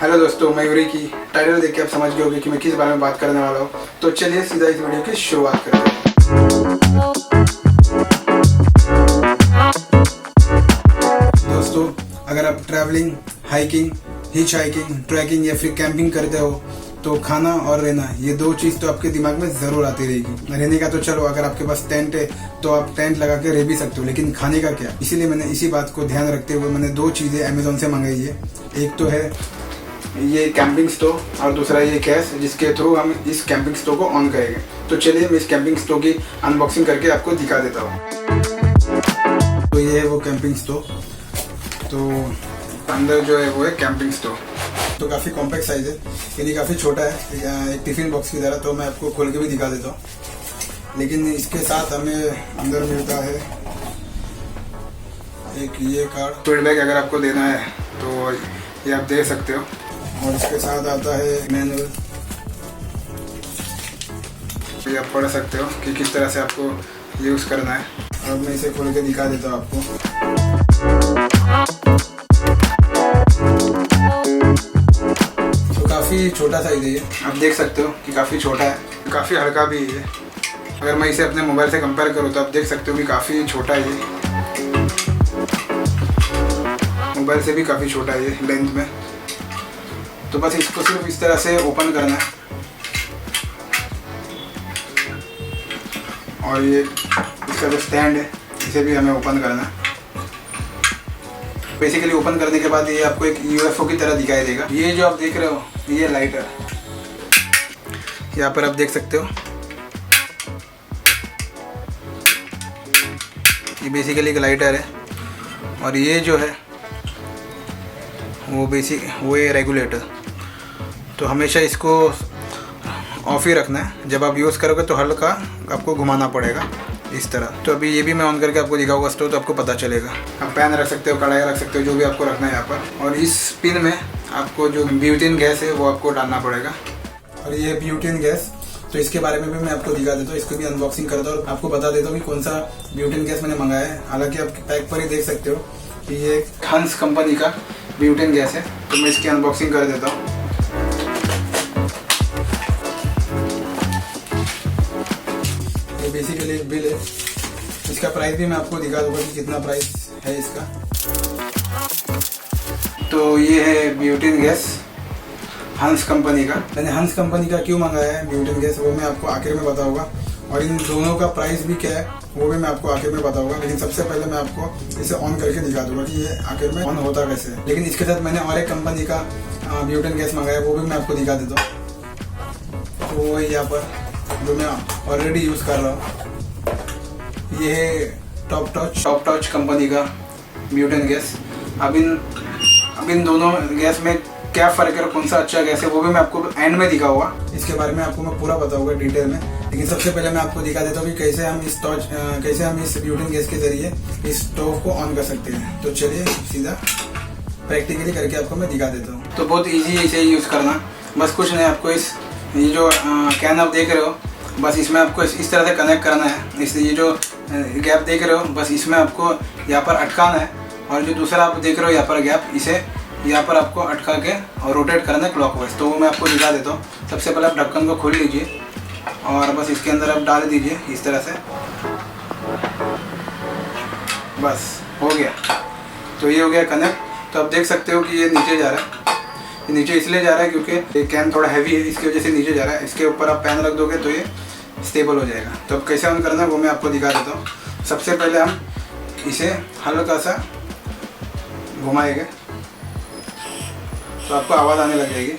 Hello दोस्तों, मयूरी की title देख के आप समझ गए होंगे कि मैं किस बारे में बात करने वाला हूँ। तो चलिए सीधा इस वीडियो की शुरुआत करते हैं। दोस्तों, अगर आप travelling, hiking, hitch hiking, trekking या फिर कैंपिंग करते हो तो खाना और रहना, ये दो चीज़ तो आपके दिमाग में ज़रूर आती रहेगी। रहने का तो चलो, अगर आपके पास टेंट है तो आप टेंट लगा के रह भी सकते हो, लेकिन खाने का क्या। इसीलिए मैंने इसी बात को ध्यान रखते हुए मैंने दो चीज़ें अमेजोन से मंगाई है। एक तो है ये कैंपिंग स्टोव और दूसरा ये गैस, जिसके थ्रू हम इस कैंपिंग स्टोव को ऑन करेंगे। तो चलिए मैं इस कैंपिंग स्टोव की अनबॉक्सिंग करके आपको दिखा देता हूँ। तो ये है वो कैंपिंग स्टोव। तो अंदर जो है वो है कैंपिंग स्टोव। तो काफ़ी कॉम्पैक्ट साइज है, यानी काफ़ी छोटा है, एक टिफिन बॉक्स की तरह। तो मैं आपको खोल के भी दिखा देता हूँ। लेकिन इसके साथ हमें अंदर मिलता है एक ये कार्ड। फीडबैक अगर आपको देना है तो ये आप दे सकते हो। और इसके साथ आता है मैनुअल, ये आप पढ़ सकते हो कि किस तरह से आपको यूज़ करना है। अब मैं इसे खोल के दिखा देता हूँ आपको। तो काफ़ी छोटा साइज है ये, आप देख सकते हो कि काफ़ी छोटा है, काफ़ी हल्का भी है। अगर मैं इसे अपने मोबाइल से कंपेयर करूँ तो आप देख सकते हो कि काफ़ी छोटा है ये, मोबाइल से भी काफ़ी छोटा है ये लेंथ में। तो बस इसको सिर्फ इस तरह से ओपन करना है और ये इसका जो स्टैंड है इसे भी हमें ओपन करना है। बेसिकली ओपन करने के बाद ये आपको एक यूएफओ की तरह दिखाई देगा। ये जो आप देख रहे हो ये लाइटर, यहाँ पर आप देख सकते हो, ये बेसिकली एक लाइटर है। और ये जो है वो ये रेगुलेटर। तो हमेशा इसको ऑफ ही रखना है। जब आप यूज़ करोगे तो हल्का आपको घुमाना पड़ेगा इस तरह। तो अभी ये भी मैं ऑन करके आपको दिखाऊंगा स्टोव, तो आपको पता चलेगा। आप पैन रख सकते हो, कढ़ाई रख सकते हो, जो भी आपको रखना है यहाँ पर। और इस पिन में आपको जो ब्यूटेन गैस है वो आपको डालना पड़ेगा। और ये ब्यूटेन गैस, तो इसके बारे में भी मैं आपको दिखा देता हूँ, इसकी भी अनबॉक्सिंग करता हूँ और आपको बता देता हूँ कि कौन सा ब्यूटेन गैस मैंने मंगाया है। हालांकि आप पैक पर ही देख सकते हो कि ये हंस कंपनी का ब्यूटेन गैस है। तो मैं इसकी अनबॉक्सिंग कर देता हूँ। ये बेसिकली एक बिल है, इसका प्राइस भी मैं आपको दिखा दूंगा कि कितना प्राइस है इसका। तो ये है ब्यूटेन गैस हंस कंपनी का। मैंने हंस कंपनी का क्यों मंगाया है ब्यूटेन गैस, वो मैं आपको आखिर में बताऊंगा। और इन दोनों का प्राइस भी क्या है वो भी मैं आपको आखिर में बताऊंगा। लेकिन सबसे पहले मैं आपको इसे ऑन करके दिखा दूंगा कि ये आखिर में ऑन होता कैसे है। लेकिन इसके साथ मैंने और एक कंपनी का ब्यूटेन गैस मंगाया, वो भी मैं आपको दिखा देता हूँ। तो वो यहाँ पर जो मैं ऑलरेडी यूज़ कर रहा हूँ, ये है टॉप टॉर्च कंपनी का ब्यूटेन गैस। अब इन दोनों गैस में क्या फ़र्क है और कौन सा अच्छा गैस है वो भी मैं आपको एंड में दिखाऊंगा। इसके बारे में आपको मैं पूरा बताऊंगा डिटेल में। लेकिन सबसे पहले मैं आपको दिखा देता हूँ कि कैसे हम इस ब्यूटेन गैस के जरिए इस स्टोव को ऑन कर सकते हैं। तो चलिए सीधा प्रैक्टिकली करके आपको मैं दिखा देता हूँ। तो बहुत ईजी है इसे यूज़ करना। बस कुछ नहीं, आपको ये जो कैन आप देख रहे हो, बस इसमें आपको इस तरह से कनेक्ट करना है। इसलिए ये जो गैप देख रहे हो, बस इसमें आपको यहाँ पर अटकाना है। और जो दूसरा आप देख रहे हो यहाँ पर गैप, इसे यहाँ पर आपको अटका के और रोटेट करना है क्लॉकवाइज। तो वो मैं आपको दिखा देता हूँ। सबसे पहले आप ढक्कन को खोल लीजिए और बस इसके अंदर आप डाल दीजिए इस तरह से, बस हो गया। तो ये हो गया कनेक्ट। तो आप देख सकते हो कि ये नीचे जा रहा है। ये नीचे इसलिए जा रहा है क्योंकि ये कैन थोड़ा हैवी है, इसकी वजह से नीचे जा रहा है। इसके ऊपर आप पैन रख दोगे तो ये स्टेबल हो जाएगा। तो अब कैसे ऑन करना है वो मैं आपको दिखा देता हूँ। सबसे पहले हम इसे हल्का सा घुमाएंगे तो आपको आवाज़ आने लग जाएगी।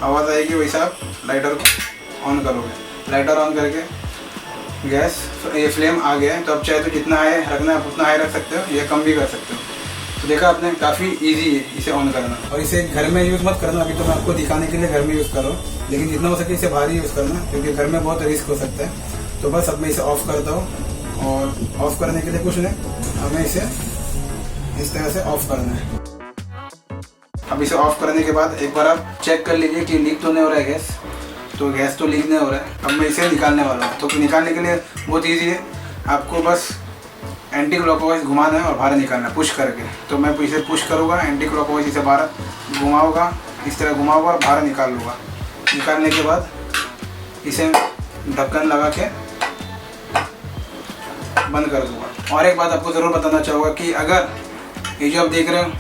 आवाज़ आएगी, वैसा आप लाइटर को ऑन करोगे। लाइटर ऑन करके गैस ये फ्लेम आ गया है। तो अब चाहे तो जितना हाई रखना है उतना हाई रख सकते हो, या कम भी कर सकते हो। तो देखा आपने, काफ़ी इजी है इसे ऑन करना। और इसे घर में यूज़ मत करना, अभी तो मैं आपको दिखाने के लिए घर में यूज़ करो। लेकिन जितना हो सके इसे बाहर ही यूज़ करना, क्योंकि घर में बहुत रिस्क हो सकता है। तो बस अब मैं इसे ऑफ़ करता हूँ। और ऑफ़ करने के लिए कुछ नहीं, हमें इसे इस तरह से ऑफ़ करना है। अब इसे ऑफ़ करने के बाद एक बार आप चेक कर लीजिए कि लीक तो नहीं हो रहा है गैस। तो गैस तो लीक नहीं हो रहा है। अब मैं इसे निकालने वाला हूँ। तो निकालने के लिए बहुत ईजी है, आपको बस एंटी क्लॉकवाइज घुमाना है और बाहर निकालना है पुश करके। तो मैं इसे पुश करूँगा, एंटी क्लॉकवाइज इसे बाहर घुमाऊँगा, इस तरह घुमाऊँगा और बाहर निकाल लूँगा। निकालने के बाद इसे ढक्कन लगा के बंद कर दूँगा। और एक बात आपको ज़रूर बताना चाहूँगा कि अगर ये जो आप देख रहे हो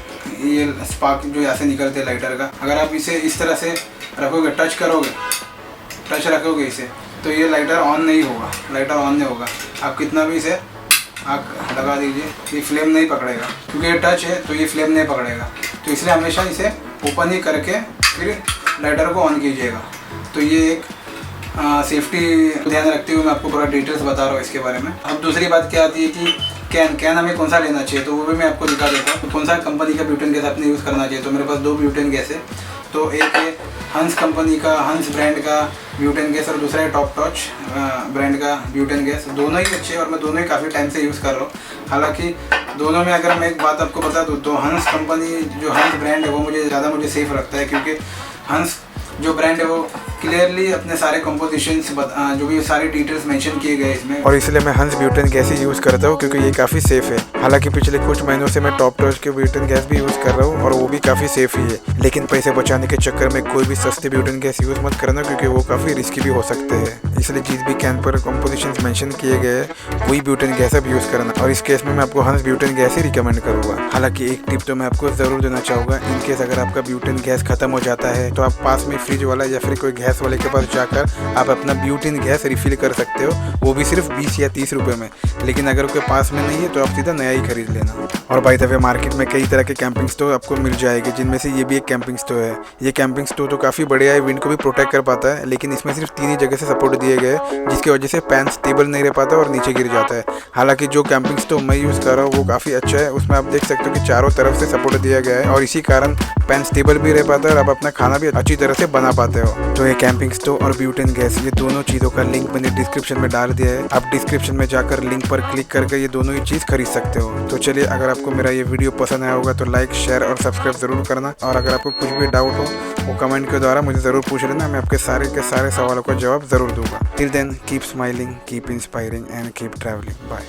ये स्पार्क जो यहाँ से निकलते हैं लाइटर का, अगर आप इसे इस तरह से रखोगे, टच रखोगे इसे, तो ये लाइटर ऑन नहीं होगा, लाइटर ऑन नहीं होगा। आप कितना भी इसे आग लगा दीजिए, ये फ्लेम नहीं पकड़ेगा, क्योंकि ये टच है तो ये फ्लेम नहीं पकड़ेगा। तो इसलिए हमेशा इसे ओपन ही करके फिर लाइटर को ऑन कीजिएगा। तो ये एक सेफ्टी ध्यान रखते हुए मैं आपको पूरा डिटेल्स बता रहा हूँ इसके बारे में। अब दूसरी बात क्या आती है कि कैन हमें कौन सा लेना चाहिए, तो वो भी मैं आपको दिखा देता हूँ। कौन सा कंपनी का ब्यूटेन गैस आपने यूज़ करना चाहिए। तो मेरे पास 2 ब्यूटेन गैस है। तो एक है हंस कंपनी का, हंस ब्रांड का ब्यूटेन गैस, और दूसरा है टॉप टॉच ब्रांड का ब्यूटेन गैस। दोनों ही अच्छे हैं और मैं दोनों ही काफ़ी टाइम से यूज़ कर रहा हूँ। हालांकि दोनों में अगर मैं एक बात आपको बता दूँ तो हंस कंपनी जो हंस ब्रांड है वो मुझे ज़्यादा सेफ़ लगता है, क्योंकि हंस जो ब्रांड है वो क्लियरली अपने सारे कंपोजिशंस जो भी सारे डिटेल्स मेंशन किए गए इसमें, और इसलिए मैं हंस ब्यूटेन गैस ही यूज़ करता हूँ क्योंकि ये काफ़ी सेफ़ है। हालांकि पिछले कुछ महीनों से मैं टॉप टॉच के ब्यूटेन गैस भी यूज़ कर रहा हूँ और वो भी काफ़ी सेफ़ ही है। लेकिन पैसे बचाने के चक्कर में कोई भी सस्ते ब्यूटेन गैस यूज़ मत करना, क्योंकि वो काफ़ी रिस्की भी हो सकते हैं। इसलिए जिस भी कैन पर कंपोजिशंस मेंशन किए गए हैं वही ब्यूटेन गैस अब यूज़ करना, और इस केस में मैं आपको हंस ब्यूटेन गैस ही रिकमेंड करूँगा। हालांकि एक टिप तो मैं आपको ज़रूर देना चाहूँगा, इन केस अगर आपका ब्यूटेन गैस खत्म हो जाता है तो आप पास में फ्रिज वाला या फिर कोई गैस वाले के पास जाकर आप अपना ब्यूटेन गैस रिफिल कर सकते हो, वो भी सिर्फ 20 या 30 रुपये में। लेकिन अगर कोई पास में नहीं है तो आप सीधा नया ही खरीद लेना। और बाय द वे मार्केट में कई तरह के कैंपिंग स्टोव आपको मिल जाएंगे, जिनमें से ये भी एक कैंपिंग स्टोव है। ये कैंपिंग स्टोव तो काफ़ी बढ़िया है, विंड को भी प्रोटेक्ट कर पाता है, लेकिन इसमें सिर्फ 3 ही जगह से सपोर्ट दिए गए, जिसकी वजह से पैन स्टेबल नहीं रह पाता और नीचे गिर जाता है। हालांकि जो कैंपिंग स्टोव मैं यूज़ कर रहा हूँ वो काफ़ी अच्छा है, उसमें आप देख सकते हो कि चारों तरफ से सपोर्ट दिया गया है और इसी कारण पैन स्टेबल भी रह पाता है और आप अपना खाना भी अच्छी तरह से बना पाते हो। तो ये कैंपिंग स्टोव और ब्यूटेन गैस, ये दोनों चीज़ों का लिंक मैंने डिस्क्रिप्शन में डाल दिया है। आप डिस्क्रिप्शन में जाकर लिंक पर क्लिक करके ये दोनों ही चीज़ खरीद सकते हो। तो चलिए, अगर आपको मेरा ये वीडियो पसंद आया होगा तो लाइक, शेयर और सब्सक्राइब ज़रूर करना, और अगर आपको कुछ भी डाउट हो वो कमेंट के द्वारा मुझे ज़रूर पूछ लेना, मैं आपके सारे के सारे सवालों का जवाब ज़रूर दूंगा। Till then keep smiling, keep inspiring and keep travelling. Bye.